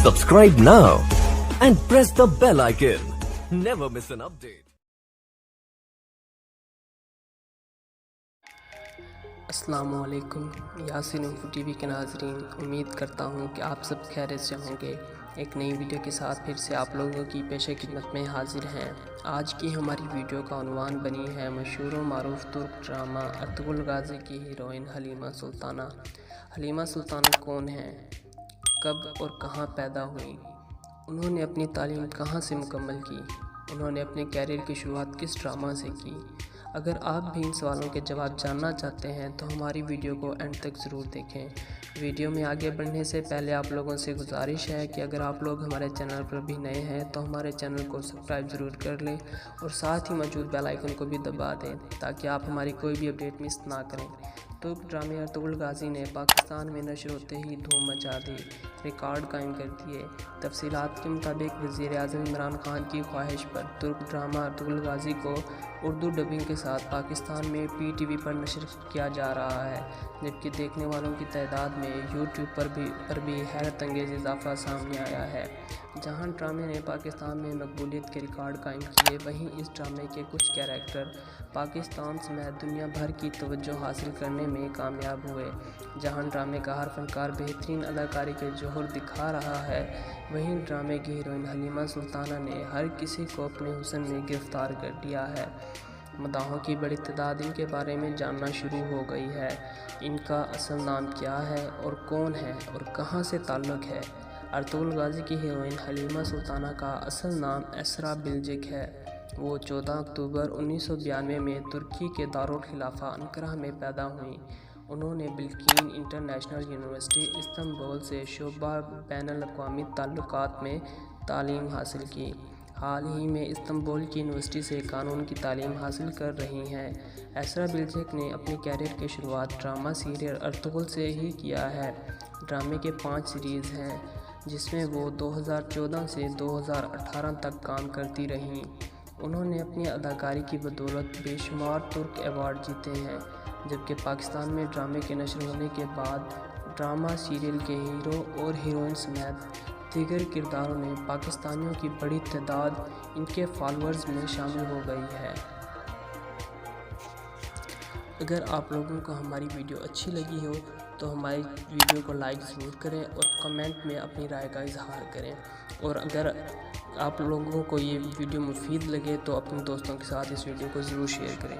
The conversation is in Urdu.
Subscribe now and press the bell icon. Never miss an update. السلام علیکم یاسین انفو ٹی وی کے ناظرین، امید کرتا ہوں کہ آپ سب خیریت سے ہوں گے۔ ایک نئی ویڈیو کے ساتھ پھر سے آپ لوگوں کی پیش خدمت میں حاضر ہیں۔ آج کی ہماری ویڈیو کا عنوان بنی ہے مشہور و معروف ترک ڈرامہ ارطغرل غازی کی ہیروئن حلیمہ سلطانہ۔ حلیمہ سلطانہ کون ہیں، کب اور کہاں پیدا ہوئیں، انہوں نے اپنی تعلیم کہاں سے مکمل کی، انہوں نے اپنے کیریئر کی شروعات کس ڈرامہ سے کی؟ اگر آپ بھی ان سوالوں کے جواب جاننا چاہتے ہیں تو ہماری ویڈیو کو اینڈ تک ضرور دیکھیں۔ ویڈیو میں آگے بڑھنے سے پہلے آپ لوگوں سے گزارش ہے کہ اگر آپ لوگ ہمارے چینل پر بھی نئے ہیں تو ہمارے چینل کو سبسکرائب ضرور کر لیں اور ساتھ ہی موجود بیل آئیکن کو بھی دبا دیں تاکہ آپ ہماری کوئی بھی اپڈیٹ مس نہ کریں۔ ترک ڈرامے ارطغرل غازی نے پاکستان میں نشر ہوتے ہی دھوم مچا دی، ریکارڈ قائم کر دیے۔ تفصیلات کے مطابق وزیر اعظم عمران خان کی خواہش پر ترک ڈرامہ ارطغرل غازی کو اردو ڈبنگ کے ساتھ پاکستان میں پی ٹی وی پر نشر کیا جا رہا ہے، جبکہ دیکھنے والوں کی تعداد میں یوٹیوب پر بھی حیرت انگیز اضافہ سامنے آیا ہے۔ جہاں ڈرامے نے پاکستان میں مقبولیت کے ریکارڈ قائم کیے، وہیں اس ڈرامے کے کچھ کیریکٹر پاکستان سمیت دنیا بھر کی توجہ حاصل کرنے میں کامیاب ہوئے۔ جہاں ڈرامے کا ہر فنکار بہترین اداکاری کے جوہر دکھا رہا ہے، وہیں ڈرامے کی ہیروئن حلیمہ سلطانہ نے ہر کسی کو اپنے حسن میں گرفتار کر لیا ہے۔ مداحوں کی بڑی تعداد ان کے بارے میں جاننا شروع ہو گئی ہے۔ ان کا اصل نام کیا ہے اور کون ہے اور کہاں سے تعلق ہے؟ ارطغرل غازی کی ہیروئن حلیمہ سلطانہ کا اصل نام اسرا بلجک ہے۔ وہ 14 اکتوبر 1992 میں ترکی کے دارالخلافہ انقرہ میں پیدا ہوئیں۔ انہوں نے بلقین انٹرنیشنل یونیورسٹی استنبول سے شعبہ بین الاقوامی تعلقات میں تعلیم حاصل کی۔ حال ہی میں استنبول کی یونیورسٹی سے قانون کی تعلیم حاصل کر رہی ہیں۔ اسرا بلجک نے اپنے کیریئر کی شروعات ڈرامہ سیریل ارطغرل سے ہی کیا ہے۔ ڈرامے کے 5 سیریز ہیں جس میں وہ 2014 سے 2018 تک کام کرتی رہیں۔ انہوں نے اپنی اداکاری کی بدولت بے شمار ترک ایوارڈ جیتے ہیں، جبکہ پاکستان میں ڈرامے کے نشر ہونے کے بعد ڈرامہ سیریل کے ہیرو اور ہیروئن سمیت دیگر کرداروں نے پاکستانیوں کی بڑی تعداد ان کے فالوورز میں شامل ہو گئی ہے۔ اگر آپ لوگوں کو ہماری ویڈیو اچھی لگی ہو تو ہماری ویڈیو کو لائک ضرور کریں اور کمنٹ میں اپنی رائے کا اظہار کریں، اور اگر آپ لوگوں کو یہ ویڈیو مفید لگے تو اپنے دوستوں کے ساتھ اس ویڈیو کو ضرور شیئر کریں۔